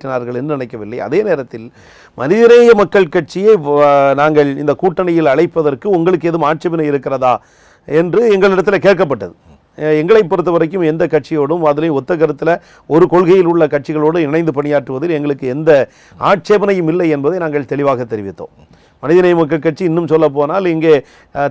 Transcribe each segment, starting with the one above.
என்று நினைக்கவில்லை. அதே நேரத்தில் மனிதநேய மக்கள் கட்சியை நாங்கள் இந்த கூட்டணியில் அழைப்பதற்கு உங்களுக்கு எதுவும் ஆட்சேபனை இருக்கிறதா என்று எங்களிடத்தில் கேட்கப்பட்டது. எங்களை பொறுத்த வரைக்கும் எந்த கட்சியோடும் அதிலையும் ஒத்த கருத்தில் ஒரு கொள்கையில் உள்ள கட்சிகளோடு இணைந்து பணியாற்றுவதில் எங்களுக்கு எந்த ஆட்சேபனையும் இல்லை என்பதை நாங்கள் தெளிவாக தெரிவித்தோம். மனிதநேய மக்கள் கட்சி இன்னும் சொல்ல போனால் இங்கே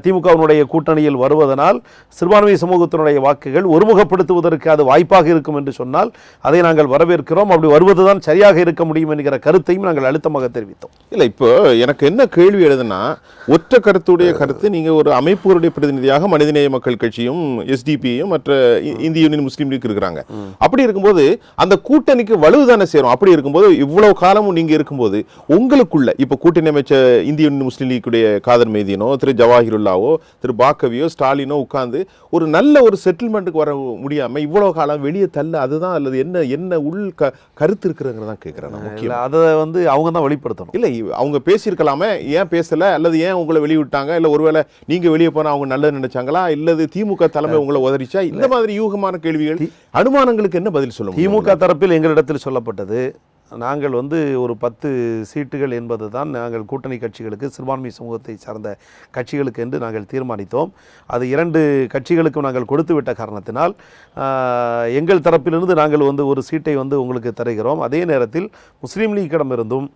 திமுகவினுடைய கூட்டணியில் வருவதனால் சிறுபான்மை சமூகத்தினுடைய வாக்குகள் ஒருமுகப்படுத்துவதற்கு அது வாய்ப்பாக இருக்கும் என்று சொன்னால் அதை நாங்கள் வரவேற்கிறோம். அப்படி வருவதுதான் சரியாக இருக்க முடியும் என்கிற கருத்தையும் நாங்கள் அழுத்தமாக தெரிவித்தோம். இல்லை, இப்போ எனக்கு என்ன கேள்வி எழுதுனா, ஒற்ற கருத்துடைய கருத்து நீங்கள் ஒரு அமைப்புகளுடைய பிரதிநிதியாக மனிதநேய மக்கள் கட்சியும் எஸ்டிபியும் மற்ற இந்திய யூனியன் முஸ்லீம் லீக் இருக்கிறாங்க. அப்படி இருக்கும்போது அந்த கூட்டணிக்கு வலுதானே சேரும். அப்படி இருக்கும்போது இவ்வளவு காலமும் நீங்க இருக்கும்போது உங்களுக்குள்ள இப்போ கூட்டணி அமைச்ச இந்திய யூனியன் முஸ்லீம் லீக்குடைய காதர் மெய்தீனோ திரு ஜவாஹிருல்லாவோ திரு பாக்கவியோ ஸ்டாலினோ உட்கார்ந்து ஒரு நல்ல ஒரு செட்டில்மெண்ட்டுக்கு வர முடியாம இவ்வளவு காலம் வெளியே தள்ள அதுதான் அல்லது என்ன என்ன உள் கருத்து இருக்கிறங்கிறதா கேட்கிறேன். அதை அவங்க தான் வெளிப்படுத்தணும். இல்லை, அவங்க பேசியிருக்கலாமே, ஏன் பேசல அல்லது ஏன் உங்களை வெளியிட்டாங்க, இல்லை ஒருவேளை நீங்க வெளியே போனா அவங்க நல்லது நினைச்சாங்களா, இல்லது திமுக தலைமை உங்களை உதறிச்சா, இந்த மாதிரி யூகமான கேள்விகள் அனுமானங்களுக்கு என்ன பதில் சொல்ல முடியும்? திமுக தரப்பில் எங்களிடத்தில் சொல்லப்பட்டது, நாங்கள் ஒரு 10 சீட்டுகள் என்பது தான் நாங்கள் கூட்டணி கட்சிகளுக்கு சிறுபான்மை சமூகத்தை சார்ந்த கட்சிகளுக்கு என்று நாங்கள் தீர்மானித்தோம். அது 2 கட்சிகளுக்கும் நாங்கள் கொடுத்து விட்ட காரணத்தினால் எங்கள் தரப்பிலிருந்து நாங்கள் ஒரு சீட்டை உங்களுக்கு தருகிறோம். அதே நேரத்தில் முஸ்லீம் லீக்கிடமிருந்தும்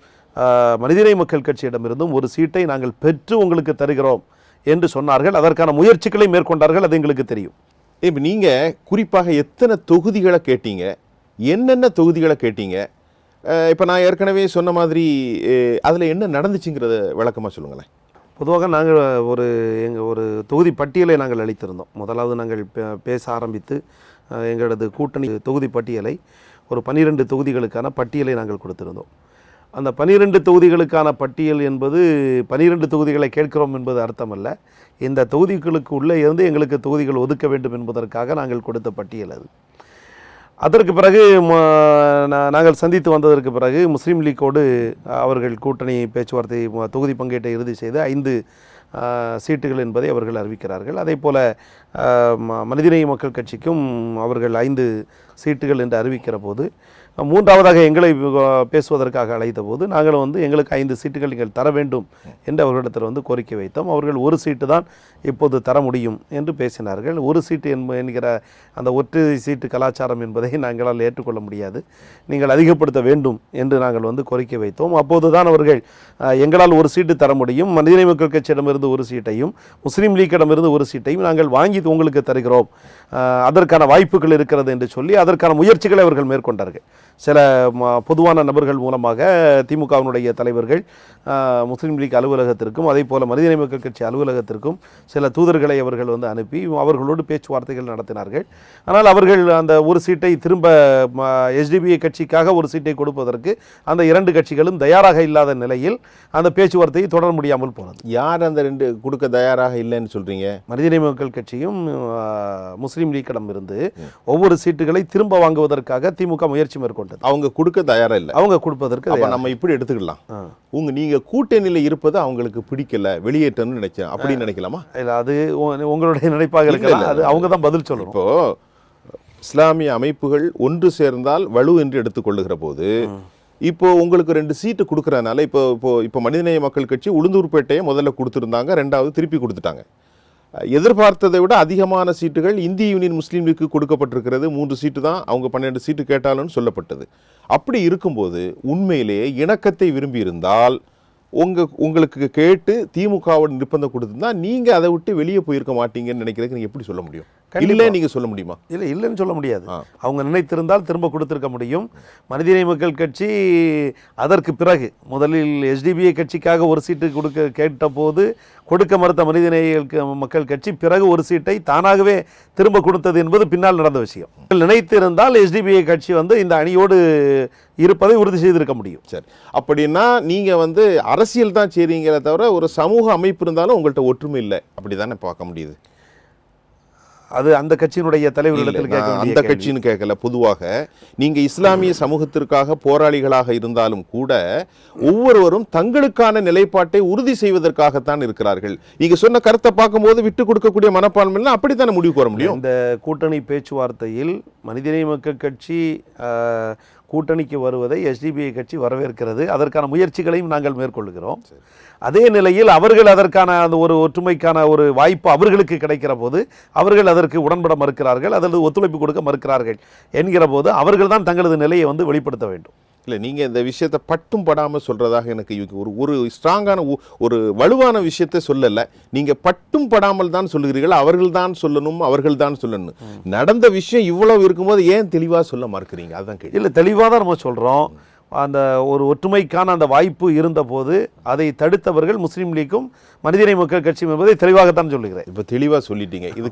மனிதநேய மக்கள் கட்சியிடமிருந்தும் ஒரு சீட்டை நாங்கள் பெற்று உங்களுக்கு தருகிறோம் என்று சொன்னார்கள். அதற்கான முயற்சிகளை மேற்கொண்டார்கள். அது எங்களுக்கு தெரியும். இப்போ நீங்கள் குறிப்பாக எத்தனை தொகுதிகளை கேட்டீங்க, என்னென்ன தொகுதிகளை கேட்டீங்க? இப்போ நான் ஏற்கனவே சொன்ன மாதிரி அதில் என்ன நடந்துச்சுங்கிறத விளக்கமாக சொல்லுங்களேன். பொதுவாக நாங்கள் ஒரு தொகுதி பட்டியலை நாங்கள் அளித்திருந்தோம். முதலாவது நாங்கள் பேச ஆரம்பித்து எங்களது கூட்டணி தொகுதி பட்டியலை ஒரு 12 தொகுதிகளுக்கான பட்டியலை நாங்கள் கொடுத்திருந்தோம். அந்த 12 தொகுதிகளுக்கான பட்டியல் என்பது 12 தொகுதிகளை கேட்கிறோம் என்பது அர்த்தமல்ல. இந்த தொகுதிகளுக்கு உள்ளே இருந்து எங்களுக்கு தொகுதிகள் ஒதுக்க வேண்டும் என்பதற்காக நாங்கள் கொடுத்த பட்டியல் அது. அதற்கு பிறகு நாங்கள் சந்தித்து வந்ததற்கு பிறகு முஸ்லீம் லீக்கோடு அவர்கள் கூட்டணி பேச்சுவார்த்தை தொகுதி பங்கீட்டை இறுதி செய்து 5 சீட்டுகள் என்பதை அவர்கள் அறிவிக்கிறார்கள். அதே போல் மனிதநேய மக்கள் கட்சிக்கும் அவர்கள் 5 சீட்டுகள் என்று அறிவிக்கிற போது, மூன்றாவதாக எங்களை பேசுவதற்காக அழைத்த போது நாங்கள் எங்களுக்கு 5 சீட்டுகள் நீங்கள் தர வேண்டும் என்று அவர்களிடத்தில் கோரிக்கை வைத்தோம். அவர்கள் 1 சீட்டு தான் இப்போது தர முடியும் என்று பேசினார்கள். 1 சீட்டு என்கிற அந்த ஒற்றை சீட்டு கலாச்சாரம் என்பதை நாங்களால் ஏற்றுக்கொள்ள முடியாது, நீங்கள் அதிகப்படுத்த வேண்டும் என்று நாங்கள் கோரிக்கை வைத்தோம். அப்போது தான் அவர்கள் எங்களால் 1 சீட்டு தர முடியும், மனிதநேய மக்கள் கட்சியிடமிருந்து 1 சீட்டையும் முஸ்லீம் லீக்கிடமிருந்து 1 சீட்டையும் நாங்கள் வாங்கி உங்களுக்கு தருகிறோம், அதற்கான வாய்ப்புகள் இருக்கிறது என்று சொல்லி அதற்கான முயற்சிகளை அவர்கள் மேற்கொண்டார்கள். சில பொதுவான நபர்கள் மூலமாக திமுகவினுடைய தலைவர்கள் முஸ்லீம் லீக் அலுவலகத்திற்கும் அதே போல் மனிதநேய மக்கள் கட்சி அலுவலகத்திற்கும் சில தூதர்களை அவர்கள் அனுப்பி அவர்களோடு பேச்சுவார்த்தைகள் நடத்தினார்கள். ஆனால் அவர்கள் அந்த 1 சீட்டை திரும்ப எஸ்டிபிஐ கட்சிக்காக 1 சீட்டை கொடுப்பதற்கு அந்த 2 கட்சிகளும் தயாராக இல்லாத நிலையில் அந்த பேச்சுவார்த்தையை தொடர முடியாமல் போனது. யார் அந்த 2 கொடுக்க தயாராக இல்லைன்னு சொல்றீங்க? மனிதநேய மக்கள் கட்சியும் முஸ்லீம் லீக்கிடம் இருந்து ஒவ்வொரு சீட்டுகளை திரும்ப வாங்குவதற்காக திமுக முயற்சி மேற்கொண்டது. அவங்க கொடுக்க தயாரா இல்லை, அவங்க கொடுப்பதற்கு நம்ம இப்படி எடுத்துக்கலாம். நீங்க கூட்டணியில இருப்பது அவங்களுக்கு பிடிக்கல, வெளியேற்றணும்னு நினைச்சேன், அப்படி நினைக்கலாமா? இல்ல, அது உங்களுடைய நினைப்பாக இருக்கலாம். அது அவங்க தான் பதில் சொல்லணும். இப்போ இஸ்லாமிய அமைப்புகள் ஒன்று சேர்ந்தால் வலு என்று எடுத்துக்கொள்ளுகிற போது இப்போ உங்களுக்கு 2 சீட்டு கொடுக்கறதுனால இப்போ மனிதநேய மக்கள் கட்சி உளுந்தூர்பேட்டையை முதல்ல கொடுத்துருந்தாங்க, 2வது திருப்பி கொடுத்துட்டாங்க. எதிர்பார்த்ததை விட அதிகமான சீட்டுகள் இந்திய யூனியன் முஸ்லீம் லீக்கு கொடுக்கப்பட்டிருக்கிறது. 3 சீட்டு தான், அவங்க 12 சீட்டு கேட்டாலும் சொல்லப்பட்டது. அப்படி இருக்கும்போது உண்மையிலேயே இணக்கத்தை விரும்பி இருந்தால் உங்களுக்கு கேட்டு திமுகவோட நிர்பந்தம் கொடுத்துருந்தா நீங்க அதை விட்டு வெளியே போயிருக்க மாட்டீங்கன்னு நினைக்கிறதுக்கு நீங்க எப்படி சொல்ல முடியும்? இல்லை, நீங்க சொல்ல முடியுமா? இல்லை, இல்லைன்னு சொல்ல முடியாது. அவங்க நினைத்திருந்தால் திரும்ப கொடுத்திருக்க முடியும். மனிதநேய மக்கள் கட்சி அதற்கு பிறகு முதலில் எஸ்டிபிஐ கட்சிக்காக 1 சீட்டு கேட்ட போது கொடுக்க மறுத்த மனிதநேய மக்கள் கட்சி பிறகு 1 சீட்டை தானாகவே திரும்ப கொடுத்தது என்பது பின்னால் நடந்த விஷயம். நினைத்திருந்தால் எஸ்டிபிஐ கட்சி இந்த அணியோடு இருப்பதை உறுதி செய்திருக்க முடியும். சரி, அப்படின்னா நீங்க அரசியல் தான் செய்றீங்களே தவிர ஒரு சமூக அமைப்பு இருந்தாலும் உங்கள்கிட்ட ஒற்றுமை இல்லை, அப்படிதானே பார்க்க முடியுது? அது அந்த கட்சியினுடைய தலைவர்களிடத்தில் கேட்க அந்த கட்சின்னு கேட்கல. பொதுவாக நீங்க இஸ்லாமிய சமூகத்திற்காக போராளிகளாக இருந்தாலும் கூட ஒவ்வொருவரும் தங்களுக்கான நிலைப்பாட்டை உறுதி செய்வதற்காகத்தான் இருக்கிறார்கள். நீங்க சொன்ன கருத்தை பார்க்கும்போது விட்டு கொடுக்கக்கூடிய மனப்பான்மை அப்படித்தானே முடிவுக்கு வர முடியும். இந்த கூட்டணி பேச்சுவார்த்தையில் மனிதநேய மக்கள் கட்சி கூட்டணிக்கு வருவதை எஸ்டிபிஐ கட்சி வரவேற்கிறது. அதற்கான முயற்சிகளையும் நாங்கள் மேற்கொள்கிறோம். அதே நிலையில் அவர்கள் அதற்கான அந்த ஒரு ஒற்றுமைக்கான ஒரு வாய்ப்பு அவர்களுக்கு கிடைக்கிற போது அவர்கள் அதற்கு உடன்பட மறுக்கிறார்கள், அல்லது ஒத்துழைப்பு கொடுக்க மறுக்கிறார்கள் என்கிற போது அவர்கள் தான் தங்களது நிலையை வந்து வெளிப்படுத்த வேண்டும். இல்லை, நீங்கள் இந்த விஷயத்தை பட்டும் படாமல் சொல்கிறதாக எனக்கு ஒரு ஸ்ட்ராங்கான ஒரு வலுவான விஷயத்தை சொல்லலை. நீங்கள் பட்டும் படாமல் தான் சொல்லுகிறீர்கள். அவர்கள் தான் சொல்லணும், அவர்கள் தான் சொல்லணும். நடந்த விஷயம் இவ்வளவு இருக்கும்போது ஏன் தெளிவாக சொல்ல மறுக்கிறீங்க? அதுதான் கேள்வி. இல்லை, தெளிவாக தான் நம்ம சொல்கிறோம். அந்த ஒரு ஒற்றுமைக்கான அந்த வாய்ப்பு இருந்தபோது அதை தடுத்தவர்கள் முஸ்லீம் லீக்கும் மனிதநேய மக்கள் கட்சியும் என்பதை தெளிவாகத்தான் சொல்லுகிறேன். இப்போ தெளிவாக சொல்லிட்டீங்க. இதுக்கு